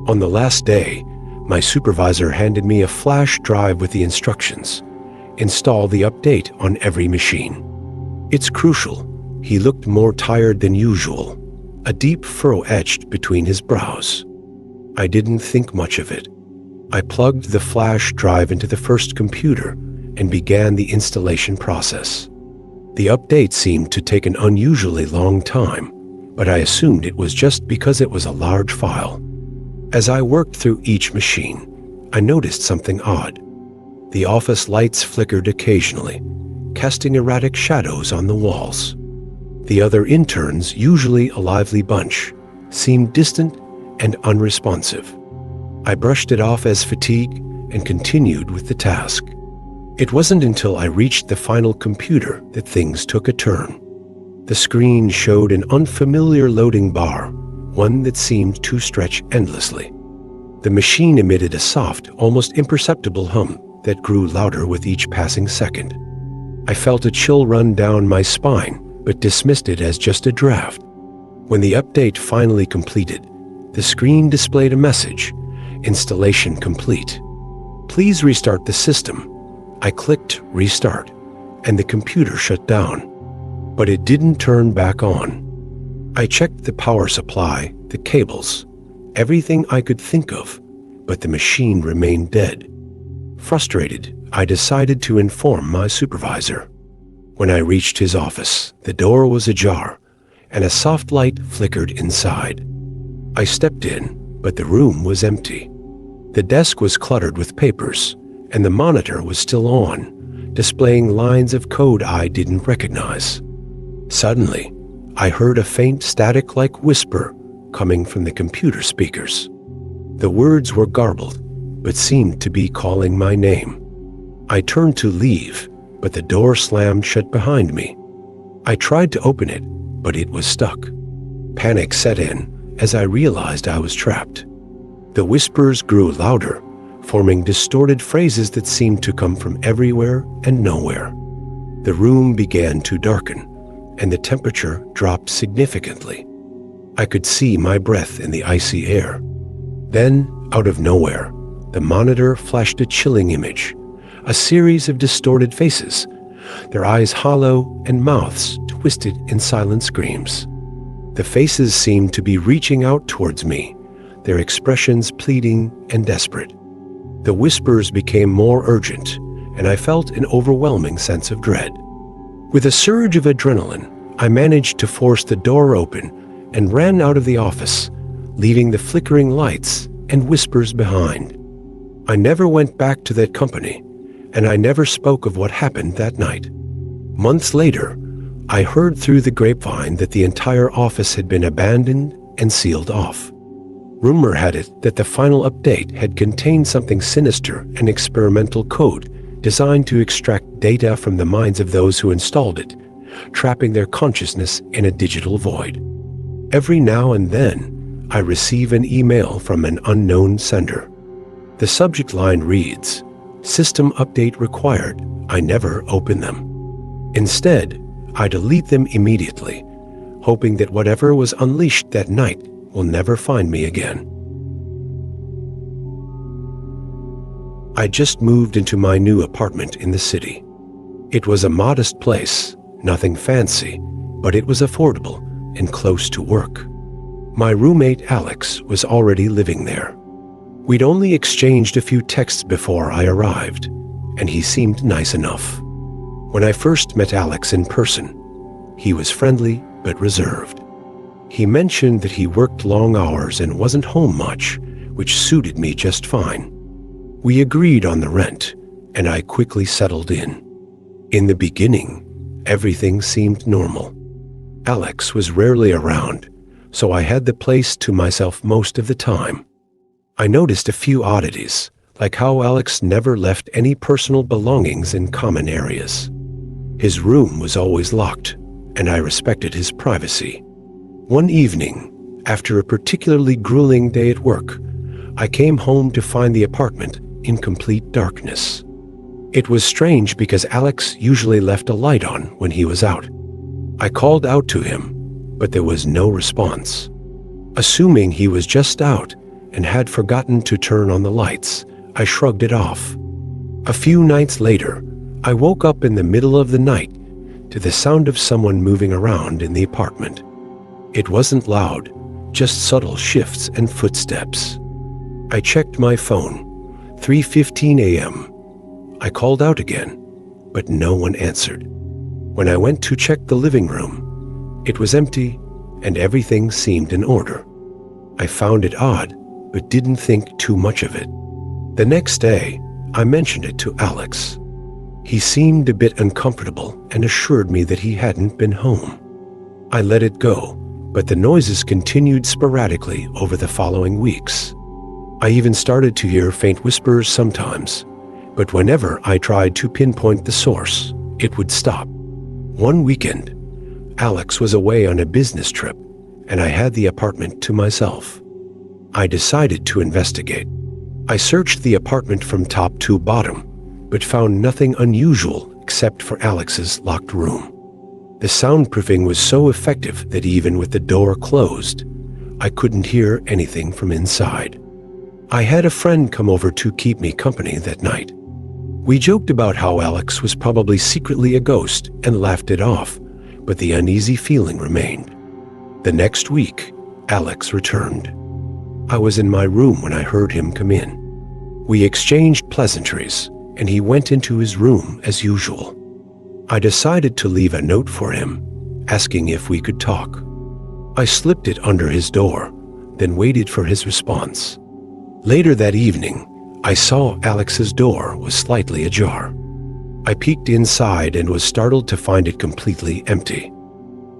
On the last day, my supervisor handed me a flash drive with the instructions. Install the update on every machine. It's crucial. He looked more tired than usual, a deep furrow etched between his brows. I didn't think much of it. I plugged the flash drive into the first computer and began the installation process. The update seemed to take an unusually long time, but I assumed it was just because it was a large file. As I worked through each machine, I noticed something odd. The office lights flickered occasionally, casting erratic shadows on the walls. The other interns, usually a lively bunch, seemed distant and unresponsive. I brushed it off as fatigue and continued with the task. It wasn't until I reached the final computer that things took a turn. The screen showed an unfamiliar loading bar, one that seemed to stretch endlessly. The machine emitted a soft, almost imperceptible hum that grew louder with each passing second. I felt a chill run down my spine, but dismissed it as just a draft. When the update finally completed, the screen displayed a message: installation complete. Please restart the system. I clicked restart, and the computer shut down. But it didn't turn back on. I checked the power supply, the cables, everything I could think of, but the machine remained dead. Frustrated, I decided to inform my supervisor. When I reached his office, the door was ajar, and a soft light flickered inside. I stepped in, but the room was empty. The desk was cluttered with papers, and the monitor was still on, displaying lines of code I didn't recognize. Suddenly, I heard a faint static-like whisper coming from the computer speakers. The words were garbled, but seemed to be calling my name. I turned to leave, but the door slammed shut behind me. I tried to open it, but it was stuck. Panic set in as I realized I was trapped. The whispers grew louder, forming distorted phrases that seemed to come from everywhere and nowhere. The room began to darken, and the temperature dropped significantly. I could see my breath in the icy air. Then, out of nowhere, the monitor flashed a chilling image, a series of distorted faces, their eyes hollow and mouths twisted in silent screams. The faces seemed to be reaching out towards me, their expressions pleading and desperate. The whispers became more urgent, and I felt an overwhelming sense of dread. With a surge of adrenaline, I managed to force the door open and ran out of the office, leaving the flickering lights and whispers behind. I never went back to that company, and I never spoke of what happened that night. Months later, I heard through the grapevine that the entire office had been abandoned and sealed off. Rumor had it that the final update had contained something sinister and experimental code designed to extract data from the minds of those who installed it, trapping their consciousness in a digital void. Every now and then, I receive an email from an unknown sender. The subject line reads, "System update required." I never open them. Instead, I delete them immediately, hoping that whatever was unleashed that night will never find me again. I just moved into my new apartment in the city. It was a modest place, nothing fancy, but it was affordable and close to work. My roommate Alex was already living there. We'd only exchanged a few texts before I arrived, and he seemed nice enough. When I first met Alex in person, he was friendly but reserved. He mentioned that he worked long hours and wasn't home much, which suited me just fine. We agreed on the rent, and I quickly settled in. In the beginning, everything seemed normal. Alex was rarely around, so I had the place to myself most of the time. I noticed a few oddities, like how Alex never left any personal belongings in common areas. His room was always locked, and I respected his privacy. One evening, after a particularly grueling day at work, I came home to find the apartment in complete darkness. It was strange because Alex usually left a light on when he was out. I called out to him, but there was no response. Assuming he was just out and had forgotten to turn on the lights, I shrugged it off. A few nights later, I woke up in the middle of the night to the sound of someone moving around in the apartment. It wasn't loud, just subtle shifts and footsteps. I checked my phone, 3:15 a.m. I called out again, but no one answered. When I went to check the living room, it was empty and everything seemed in order. I found it odd, but didn't think too much of it. The next day, I mentioned it to Alex. He seemed a bit uncomfortable and assured me that he hadn't been home. I let it go, but the noises continued sporadically over the following weeks. I even started to hear faint whispers sometimes, but whenever I tried to pinpoint the source, it would stop. One weekend, Alex was away on a business trip, and I had the apartment to myself. I decided to investigate. I searched the apartment from top to bottom, but found nothing unusual except for Alex's locked room. The soundproofing was so effective that even with the door closed, I couldn't hear anything from inside. I had a friend come over to keep me company that night. We joked about how Alex was probably secretly a ghost and laughed it off, but the uneasy feeling remained. The next week, Alex returned. I was in my room when I heard him come in. We exchanged pleasantries, and he went into his room as usual. I decided to leave a note for him, asking if we could talk. I slipped it under his door, then waited for his response. Later that evening, I saw Alex's door was slightly ajar. I peeked inside and was startled to find it completely empty.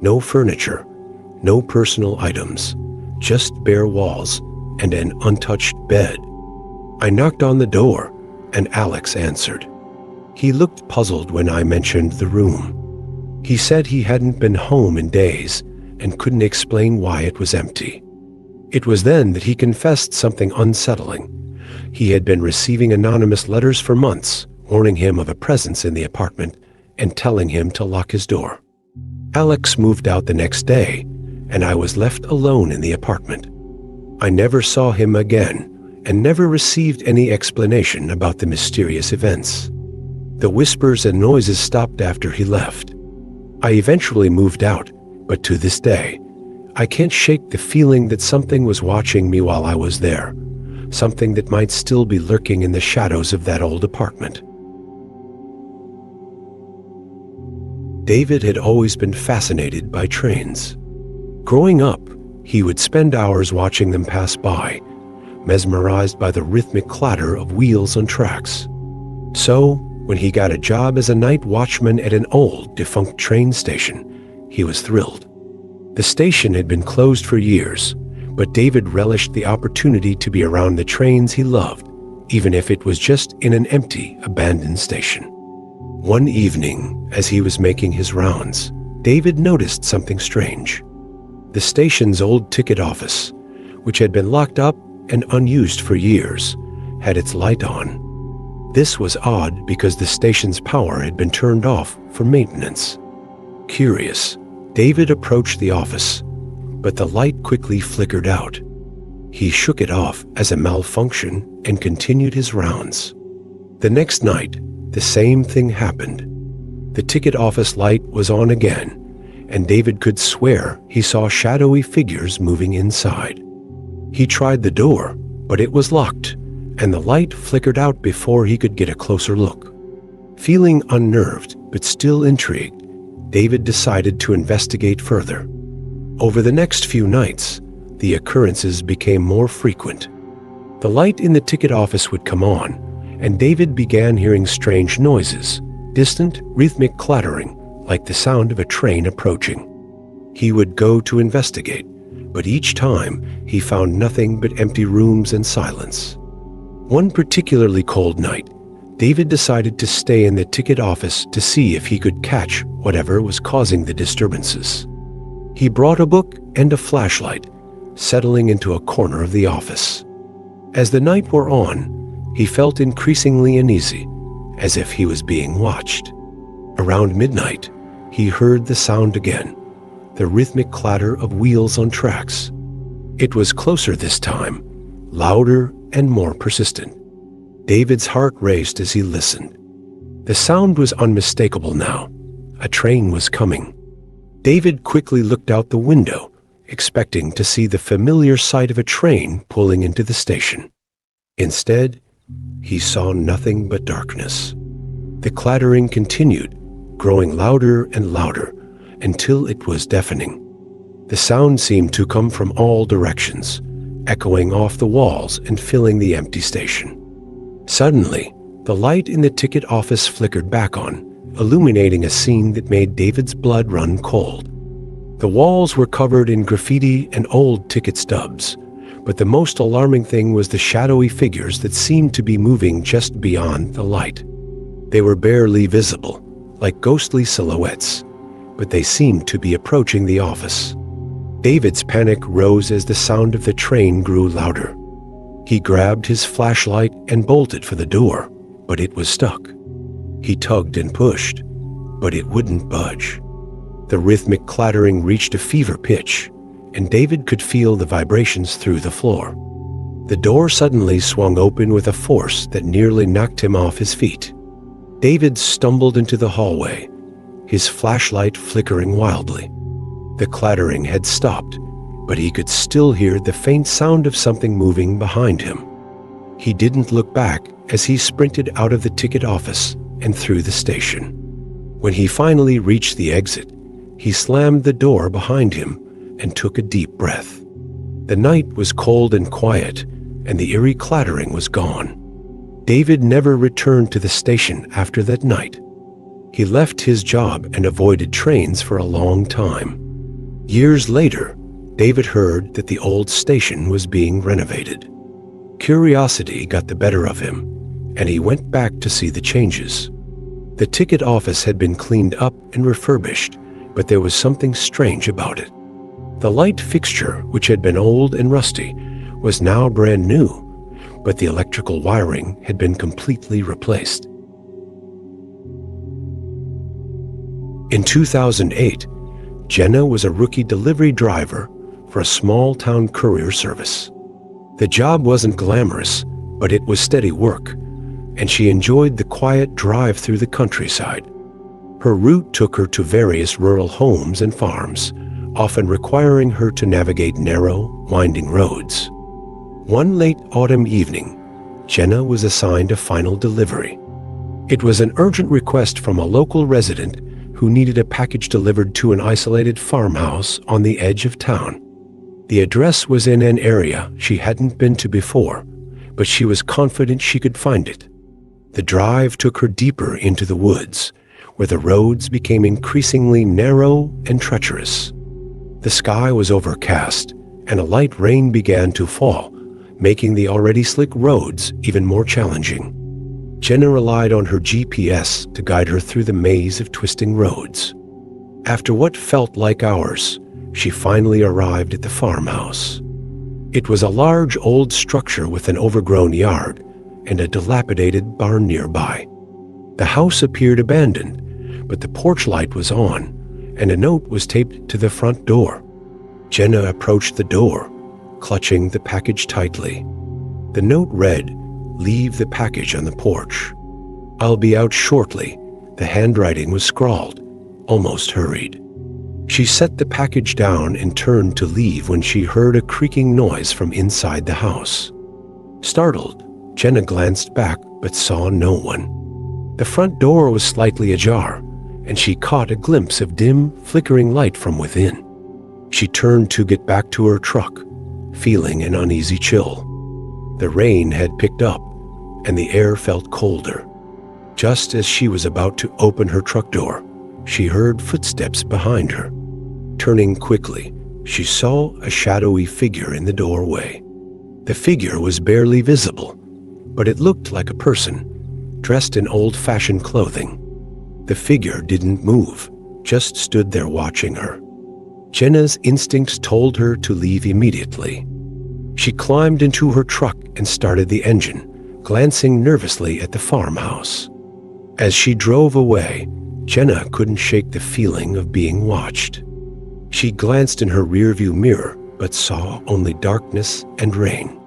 No furniture, no personal items, just bare walls and an untouched bed. I knocked on the door, and Alex answered. He looked puzzled when I mentioned the room. He said he hadn't been home in days and couldn't explain why it was empty. It was then that he confessed something unsettling. He had been receiving anonymous letters for months, warning him of a presence in the apartment and telling him to lock his door. Alex moved out the next day, and I was left alone in the apartment. I never saw him again and never received any explanation about the mysterious events. The whispers and noises stopped after he left. I eventually moved out, but to this day, I can't shake the feeling that something was watching me while I was there, something that might still be lurking in the shadows of that old apartment. David had always been fascinated by trains. Growing up, he would spend hours watching them pass by, mesmerized by the rhythmic clatter of wheels on tracks. So, when he got a job as a night watchman at an old, defunct train station, he was thrilled. The station had been closed for years, but David relished the opportunity to be around the trains he loved, even if it was just in an empty, abandoned station. One evening, as he was making his rounds, David noticed something strange. The station's old ticket office, which had been locked up and unused for years, had its light on. This was odd because the station's power had been turned off for maintenance. Curious, David approached the office, but the light quickly flickered out. He shook it off as a malfunction and continued his rounds. The next night, the same thing happened. The ticket office light was on again, and David could swear he saw shadowy figures moving inside. He tried the door, but it was locked, and the light flickered out before he could get a closer look. Feeling unnerved but still intrigued, David decided to investigate further. Over the next few nights, the occurrences became more frequent. The light in the ticket office would come on, and David began hearing strange noises, distant, rhythmic clattering, like the sound of a train approaching. He would go to investigate, but each time he found nothing but empty rooms and silence. One particularly cold night, David decided to stay in the ticket office to see if he could catch whatever was causing the disturbances. He brought a book and a flashlight, settling into a corner of the office. As the night wore on, he felt increasingly uneasy, as if he was being watched. Around midnight, he heard the sound again, the rhythmic clatter of wheels on tracks. It was closer this time, louder and more persistent. David's heart raced as he listened. The sound was unmistakable now. A train was coming. David quickly looked out the window, expecting to see the familiar sight of a train pulling into the station. Instead, he saw nothing but darkness. The clattering continued, growing louder and louder, until it was deafening. The sound seemed to come from all directions, echoing off the walls and filling the empty station. Suddenly, the light in the ticket office flickered back on, illuminating a scene that made David's blood run cold. The walls were covered in graffiti and old ticket stubs, but the most alarming thing was the shadowy figures that seemed to be moving just beyond the light. They were barely visible, like ghostly silhouettes, but they seemed to be approaching the office. David's panic rose as the sound of the train grew louder. He grabbed his flashlight and bolted for the door, but it was stuck. He tugged and pushed, but it wouldn't budge. The rhythmic clattering reached a fever pitch, and David could feel the vibrations through the floor. The door suddenly swung open with a force that nearly knocked him off his feet. David stumbled into the hallway, his flashlight flickering wildly. The clattering had stopped, but he could still hear the faint sound of something moving behind him. He didn't look back as he sprinted out of the ticket office and through the station. When he finally reached the exit, he slammed the door behind him and took a deep breath. The night was cold and quiet, and the eerie clattering was gone. David never returned to the station after that night. He left his job and avoided trains for a long time. Years later, David heard that the old station was being renovated. Curiosity got the better of him, and he went back to see the changes. The ticket office had been cleaned up and refurbished, but there was something strange about it. The light fixture, which had been old and rusty, was now brand new, but the electrical wiring had been completely replaced. In 2008, Jenna was a rookie delivery driver for a small-town courier service. The job wasn't glamorous, but it was steady work, and she enjoyed the quiet drive through the countryside. Her route took her to various rural homes and farms, often requiring her to navigate narrow, winding roads. One late autumn evening, Jenna was assigned a final delivery. It was an urgent request from a local resident who needed a package delivered to an isolated farmhouse on the edge of town. The address was in an area she hadn't been to before, but she was confident she could find it. The drive took her deeper into the woods, where the roads became increasingly narrow and treacherous. The sky was overcast, and a light rain began to fall, making the already slick roads even more challenging. Jenna relied on her GPS to guide her through the maze of twisting roads. After what felt like hours, she finally arrived at the farmhouse. It was a large old structure with an overgrown yard and a dilapidated barn nearby. The house appeared abandoned, but the porch light was on, and a note was taped to the front door. Jenna approached the door, clutching the package tightly. The note read, "Leave the package on the porch." "I'll be out shortly." The handwriting was scrawled, almost hurried. She set the package down and turned to leave when she heard a creaking noise from inside the house. Startled, Jenna glanced back but saw no one. The front door was slightly ajar, and she caught a glimpse of dim, flickering light from within. She turned to get back to her truck, feeling an uneasy chill. The rain had picked up, and the air felt colder. Just as she was about to open her truck door, she heard footsteps behind her. Turning quickly, she saw a shadowy figure in the doorway. The figure was barely visible, but it looked like a person, dressed in old-fashioned clothing. The figure didn't move, just stood there watching her. Jenna's instincts told her to leave immediately. She climbed into her truck and started the engine, glancing nervously at the farmhouse. As she drove away, Jenna couldn't shake the feeling of being watched. She glanced in her rearview mirror, but saw only darkness and rain.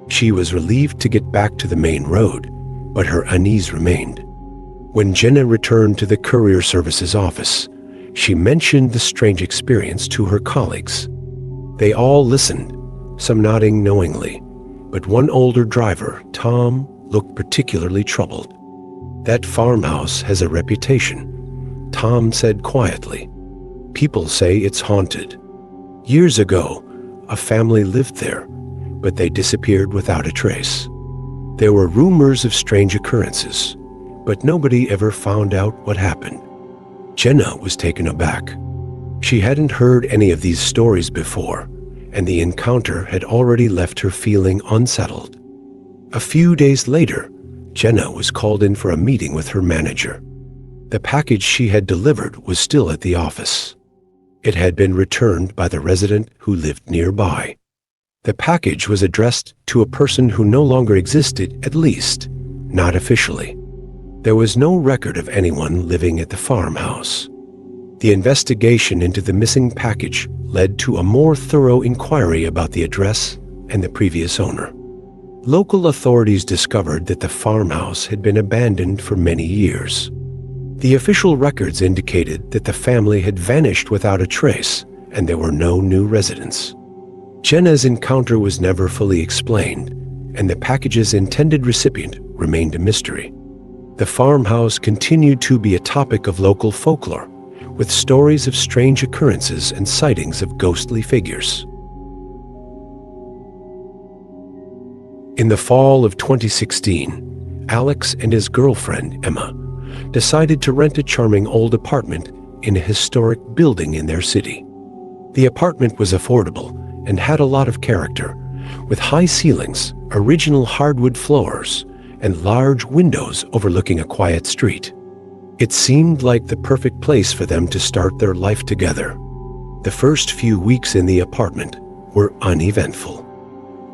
She was relieved to get back to the main road, but her unease remained. When Jenna returned to the courier services office, she mentioned the strange experience to her colleagues. They all listened, some nodding knowingly, but one older driver, Tom, looked particularly troubled. "That farmhouse has a reputation," Tom said quietly. "People say it's haunted. Years ago, a family lived there, but they disappeared without a trace. There were rumors of strange occurrences, but nobody ever found out what happened." Jenna was taken aback. She hadn't heard any of these stories before, and the encounter had already left her feeling unsettled. A few days later, Jenna was called in for a meeting with her manager. The package she had delivered was still at the office. It had been returned by the resident who lived nearby. The package was addressed to a person who no longer existed, at least, not officially. There was no record of anyone living at the farmhouse. The investigation into the missing package led to a more thorough inquiry about the address and the previous owner. Local authorities discovered that the farmhouse had been abandoned for many years. The official records indicated that the family had vanished without a trace, and there were no new residents. Jenna's encounter was never fully explained, and the package's intended recipient remained a mystery. The farmhouse continued to be a topic of local folklore, with stories of strange occurrences and sightings of ghostly figures. In the fall of 2016, Alex and his girlfriend, Emma, decided to rent a charming old apartment in a historic building in their city. The apartment was affordable and had a lot of character, with high ceilings, original hardwood floors, and large windows overlooking a quiet street. It seemed like the perfect place for them to start their life together. The first few weeks in the apartment were uneventful.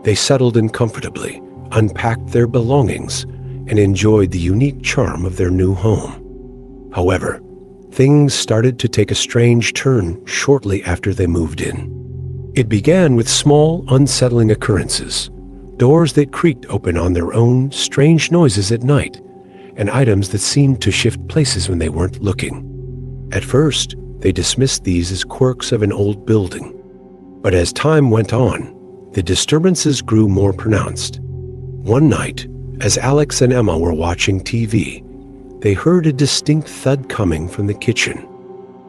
They settled in comfortably, unpacked their belongings, and enjoyed the unique charm of their new home. However, things started to take a strange turn shortly after they moved in. It began with small, unsettling occurrences, doors that creaked open on their own, strange noises at night, and items that seemed to shift places when they weren't looking. At first, they dismissed these as quirks of an old building. But as time went on, the disturbances grew more pronounced. One night, as Alex and Emma were watching TV, they heard a distinct thud coming from the kitchen.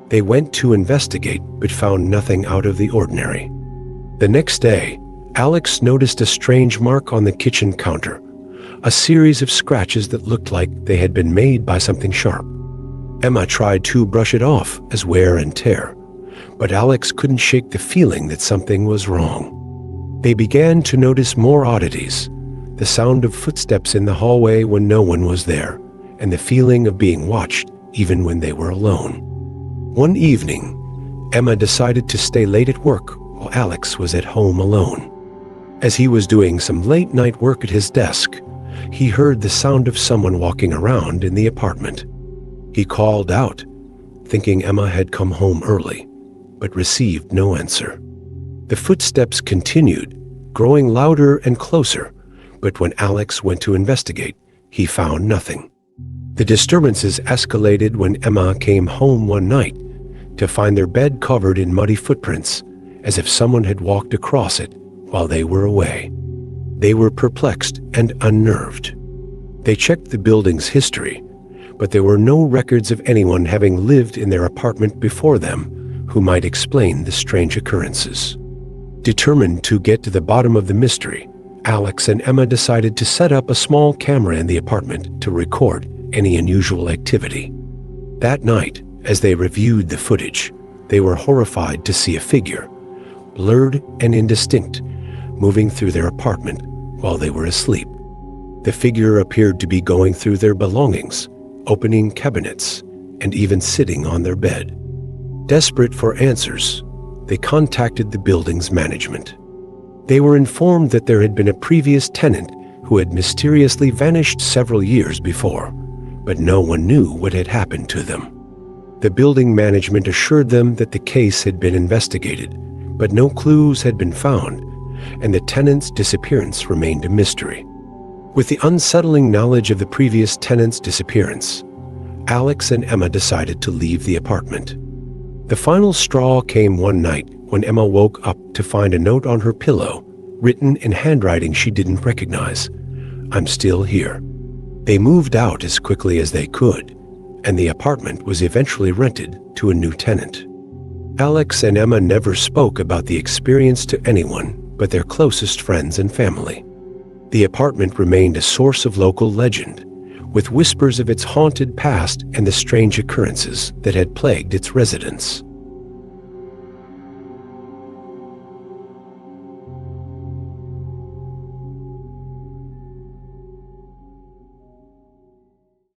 They went to investigate but found nothing out of the ordinary. The next day, Alex noticed a strange mark on the kitchen counter, a series of scratches that looked like they had been made by something sharp. Emma tried to brush it off as wear and tear, but Alex couldn't shake the feeling that something was wrong. They began to notice more oddities, the sound of footsteps in the hallway when no one was there, and the feeling of being watched even when they were alone. One evening, Emma decided to stay late at work while Alex was at home alone. As he was doing some late-night work at his desk, he heard the sound of someone walking around in the apartment. He called out, thinking Emma had come home early, but received no answer. The footsteps continued, growing louder and closer, but when Alex went to investigate, he found nothing. The disturbances escalated when Emma came home one night to find their bed covered in muddy footprints, as if someone had walked across it while they were away. They were perplexed and unnerved. They checked the building's history, but there were no records of anyone having lived in their apartment before them who might explain the strange occurrences. Determined to get to the bottom of the mystery, Alex and Emma decided to set up a small camera in the apartment to record any unusual activity. That night, as they reviewed the footage, they were horrified to see a figure, blurred and indistinct, moving through their apartment while they were asleep. The figure appeared to be going through their belongings, opening cabinets, and even sitting on their bed. Desperate for answers, they contacted the building's management. They were informed that there had been a previous tenant who had mysteriously vanished several years before, but no one knew what had happened to them. The building management assured them that the case had been investigated, but no clues had been found, and the tenant's disappearance remained a mystery. With the unsettling knowledge of the previous tenant's disappearance, Alex and Emma decided to leave the apartment. The final straw came one night when Emma woke up to find a note on her pillow, written in handwriting she didn't recognize. "I'm still here." They moved out as quickly as they could, and the apartment was eventually rented to a new tenant. Alex and Emma never spoke about the experience to anyone but their closest friends and family. The apartment remained a source of local legend, with whispers of its haunted past and the strange occurrences that had plagued its residents.